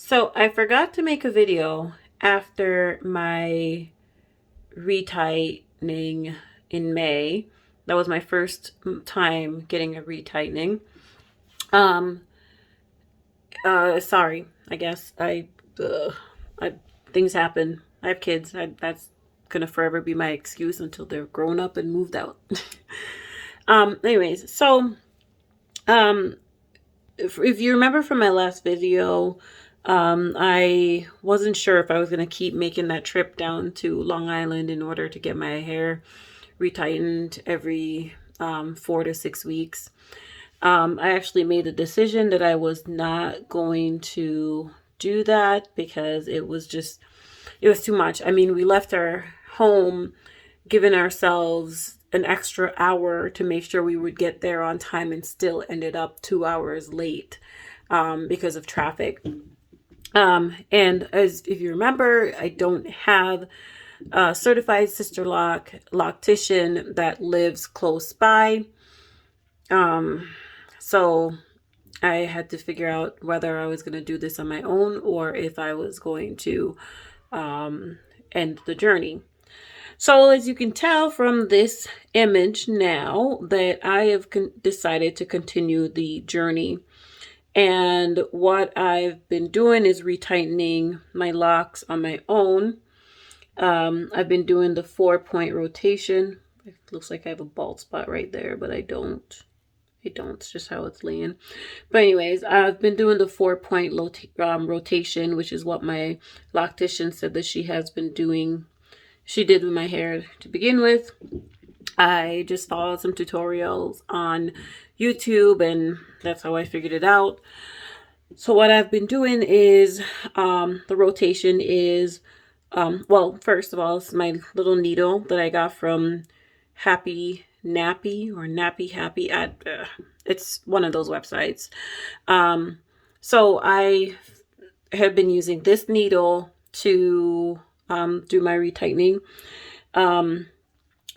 So I forgot to make a video after my retightening in May. That was my first time getting a retightening. Um, sorry, I guess I things happen. I have kids. That's gonna forever be my excuse until they're grown up and moved out. Anyways, so um, if you remember from my last video, I wasn't sure if I was going to keep making that trip down to Long Island in order to get my hair retightened every 4 to 6 weeks. I actually made the decision that I was not going to do that because it was too much. I mean, we left our home giving ourselves an extra hour to make sure we would get there on time and still ended up 2 hours late because of traffic. And as if you remember, I don't have a certified loctician that lives close by. So I had to figure out whether I was going to do this on my own or if I was going to end the journey. So as you can tell from this image now that I have decided to continue the journey. And what I've been doing is retightening my locks on my own. I've been doing the 4-point rotation. It looks like I have a bald spot right there, but I don't. It's just how it's laying. But anyways, I've been doing the 4-point rotation, which is what my loctician said that she has been doing. She did with my hair to begin with. I just followed some tutorials on YouTube and that's how I figured it out. So what I've been doing is the rotation is well, first of all, it's my little needle that I got from Happy Nappy or Nappy Happy at it's one of those websites. So I have been using this needle to do my retightening.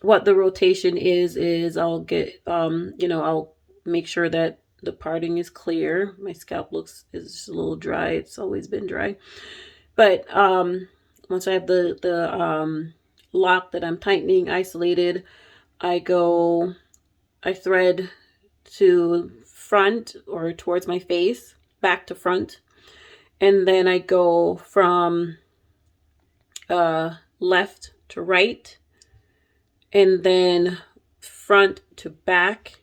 What the rotation is I'll get I'll make sure that the parting is clear. My scalp is just a little dry. It's always been dry. But once I have the lock that I'm tightening isolated, I thread to front or towards my face, back to front, and then I go from left to right, and then front to back,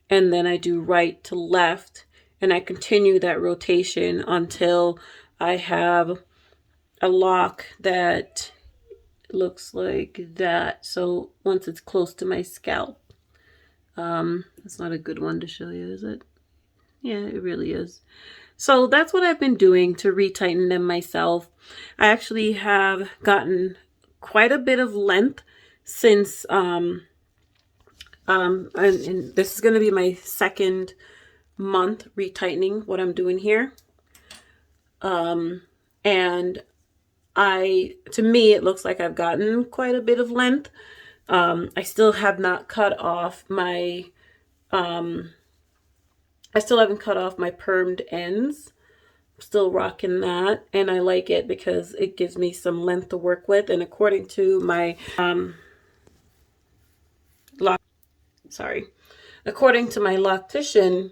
and then I do right to left, and I continue that rotation until I have a lock that looks like that. So once it's close to my scalp, that's not a good one to show you, is it? Yeah, it really is. So that's what I've been doing to retighten them myself. I actually have gotten quite a bit of length since and this is going to be my second month retightening what I'm doing here. And to me, it looks like I've gotten quite a bit of length. I still have not cut off my, I still haven't cut off my permed ends. I'm still rocking that, and I like it because it gives me some length to work with. And according to my, according to my loctician,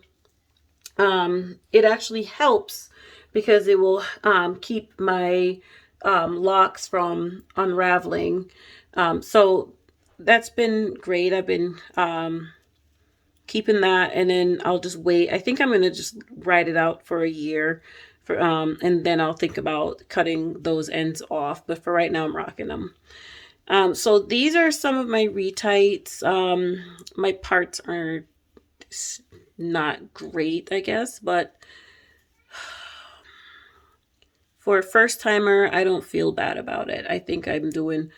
it actually helps because it will keep my locks from unraveling. So that's been great. I've been keeping that, and then I'll just wait. I think I'm going to just ride it out for a year and then I'll think about cutting those ends off. But for right now, I'm rocking them. So these are some of my retights. My parts are not great, I guess, but for a first timer, I don't feel bad about it. I think I'm doing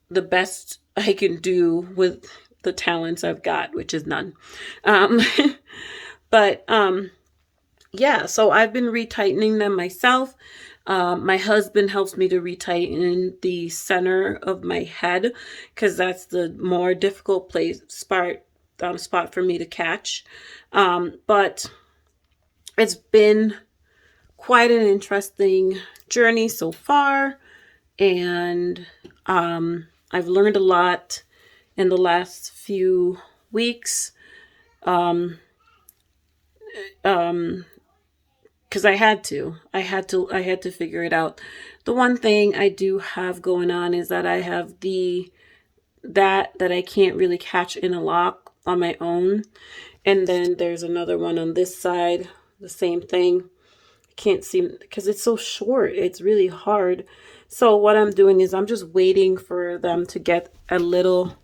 the best I can do with the talents I've got, which is none. But yeah, so I've been retightening them myself. My husband helps me to retighten the center of my head because that's the more difficult spot for me to catch. But it's been quite an interesting journey so far, and I've learned a lot in the last few weeks. Um, because I had to figure it out. The one thing I do have going on is that I have that I can't really catch in a lock on my own. And then there's another one on this side, the same thing. I can't seem, because it's so short, it's really hard. So what I'm doing is I'm just waiting for them to get a little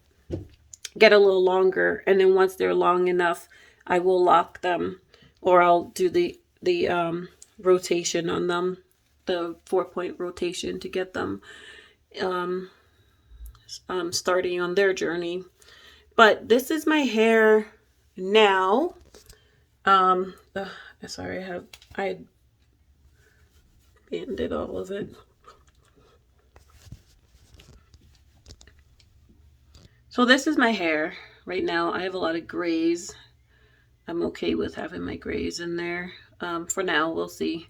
longer, and then once they're long enough, I will lock them, or I'll do the rotation on them, the 4-point rotation to get them starting on their journey. But this is my hair now. Sorry, I banded all of it. So this is my hair right now. I have a lot of grays. I'm okay with having my grays in there. For now, we'll see.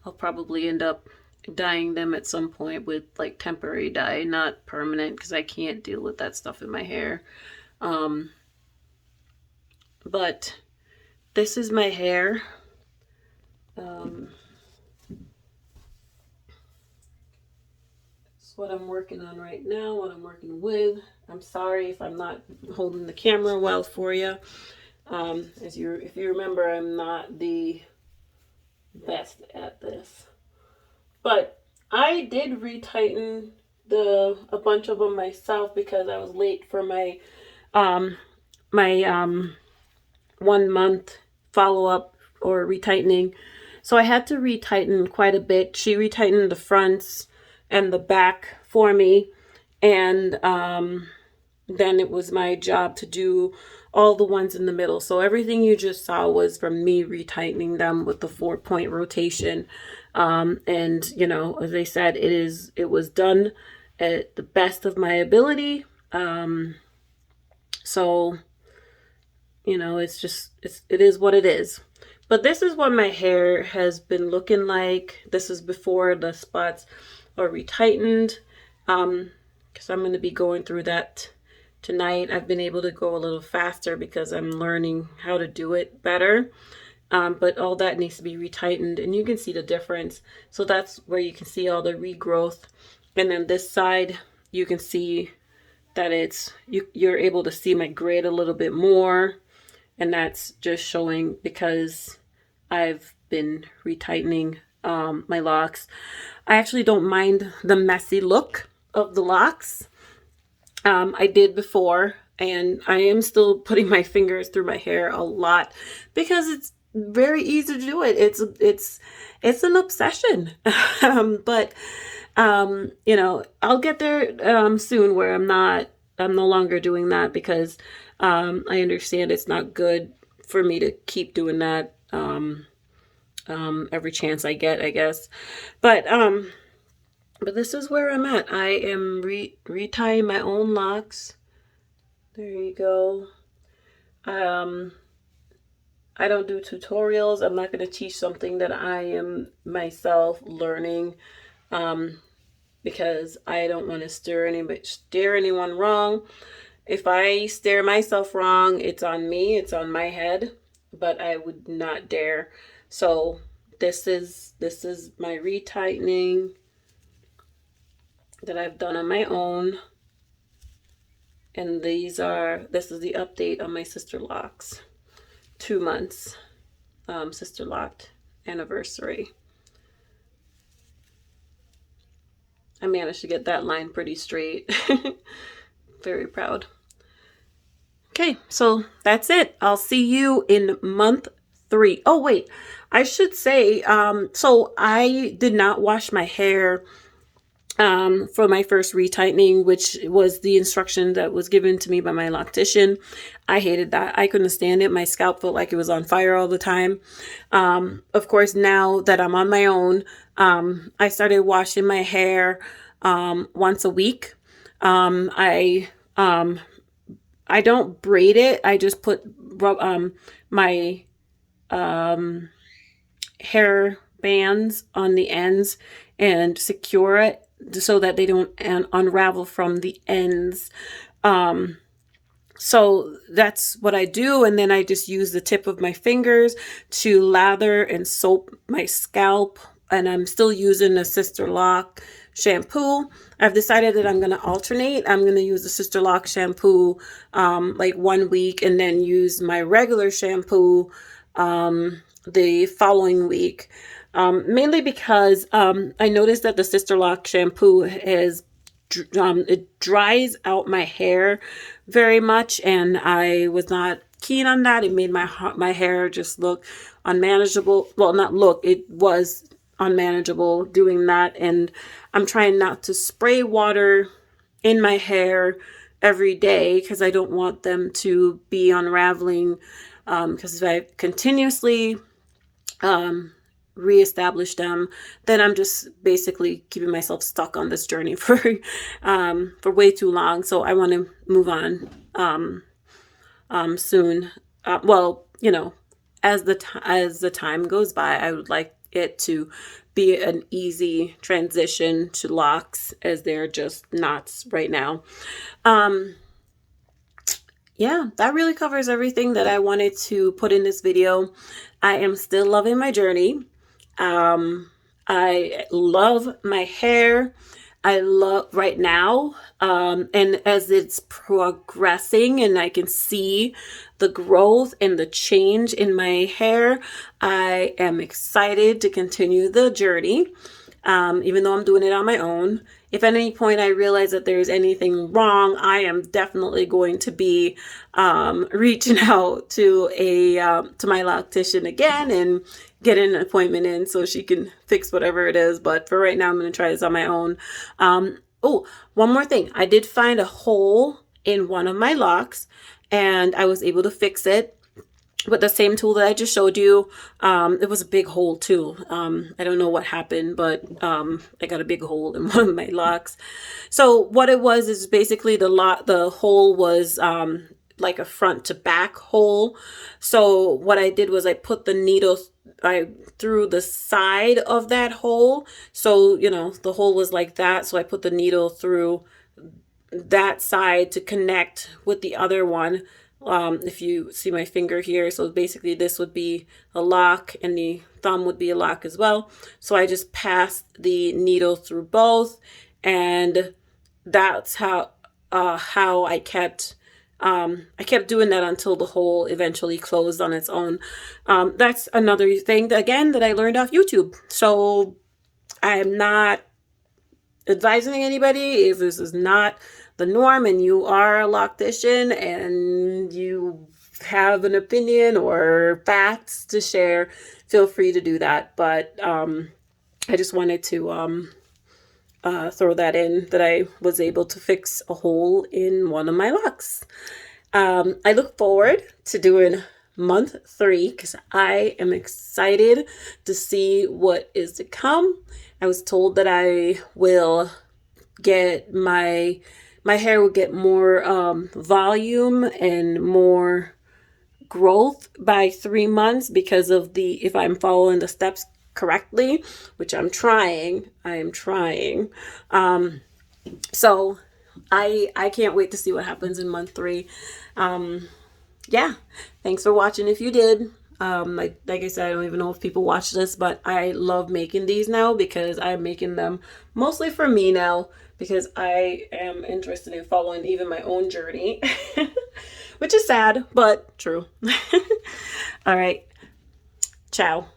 I'll probably end up dyeing them at some point with like temporary dye, not permanent, because I can't deal with that stuff in my hair. But this is my hair. It's what I'm working on right now, what I'm working with. I'm sorry if I'm not holding the camera well for you. If you remember, I'm not the best at this. But I did retighten a bunch of them myself because I was late for my 1 month follow-up or retightening. So I had to retighten quite a bit. She retightened the fronts and the back for me. And then it was my job to do all the ones in the middle. So everything you just saw was from me retightening them with the 4-point rotation. And you know, as I said, it was done at the best of my ability. So you know, it is what it is. But this is what my hair has been looking like. This is before the spots are retightened. Because I'm going to be going through that tonight. I've been able to go a little faster because I'm learning how to do it better. But all that needs to be retightened, and you can see the difference. So that's where you can see all the regrowth. And then this side, you can see that you're able to see my grid a little bit more. And that's just showing because I've been retightening my locks. I actually don't mind the messy look of the locks. I did before, and I am still putting my fingers through my hair a lot because it's very easy to do it. It's an obsession. But you know, I'll get there soon where I'm no longer doing that because I understand it's not good for me to keep doing that every chance I get, I guess. But this is where I'm at. I am retying my own locks. There you go. I don't do tutorials. I'm not going to teach something that I am myself learning because I don't want to steer anyone wrong. If I steer myself wrong, it's on me, it's on my head, but I would not dare. So this is my retightening that I've done on my own. And this is the update on my Sister Locks 2 months Sister Locked anniversary. I managed to get that line pretty straight. Very proud. Okay, so that's it. I'll see you in month 3. Oh, wait, I should say, so I did not wash my hair for my first retightening, which was the instruction that was given to me by my loctician. I hated that. I couldn't stand it. My scalp felt like it was on fire all the time. Of course, now that I'm on my own, I started washing my hair once a week. I don't braid it. I just put my hair bands on the ends and secure it so that they don't unravel from the ends. So that's what I do. And then I just use the tip of my fingers to lather and soap my scalp. And I'm still using the Sister Lock shampoo. I've decided that I'm going to alternate. I'm going to use the Sister Lock shampoo like 1 week and then use my regular shampoo the following week. Mainly because I noticed that the Sister Lock shampoo is it dries out my hair very much, and I was not keen on that. It made my hair just look unmanageable. Well, not look, it was unmanageable doing that. And I'm trying not to spray water in my hair every day because I don't want them to be unraveling. Because if I continuously reestablish them, then I'm just basically keeping myself stuck on this journey for way too long. So I want to move on soon. Well, you know, as the time goes by, I would like it to be an easy transition to locks, as they're just knots right now. Yeah, that really covers everything that I wanted to put in this video. I am still loving my journey. I love my hair. I love right now. And as it's progressing and I can see the growth and the change in my hair, I am excited to continue the journey. Even though I'm doing it on my own. If at any point I realize that there's anything wrong, I am definitely going to be reaching out to my loctician again and get an appointment in so she can fix whatever it is. But for right now, I'm going to try this on my own. Oh, one more thing. I did find a hole in one of my locks, and I was able to fix it with the same tool that I just showed you. It was a big hole too. I don't know what happened, but I got a big hole in one of my locks. So what it was is basically the hole was like a front to back hole. So what I did was I put the needle through the side of that hole. So, you know, the hole was like that. So I put the needle through that side to connect with the other one. If you see my finger here, so basically this would be a lock and the thumb would be a lock as well. So I just passed the needle through both, and that's how I kept doing that until the hole eventually closed on its own. That's another thing that I learned off YouTube. So I'm not advising anybody if this is not the norm and you are a loctician and you have an opinion or facts to share, feel free to do that. But I just wanted to throw that in, that I was able to fix a hole in one of my locks. I look forward to doing month 3 because I am excited to see what is to come. I was told that I will get my hair will get more volume and more growth by 3 months because of if I'm following the steps correctly, which I'm trying. I am trying. So I can't wait to see what happens in month 3. Yeah, thanks for watching if you did. Like I said, I don't even know if people watch this, but I love making these now because I'm making them mostly for me now because I am interested in following even my own journey, which is sad, but true. All right. Ciao.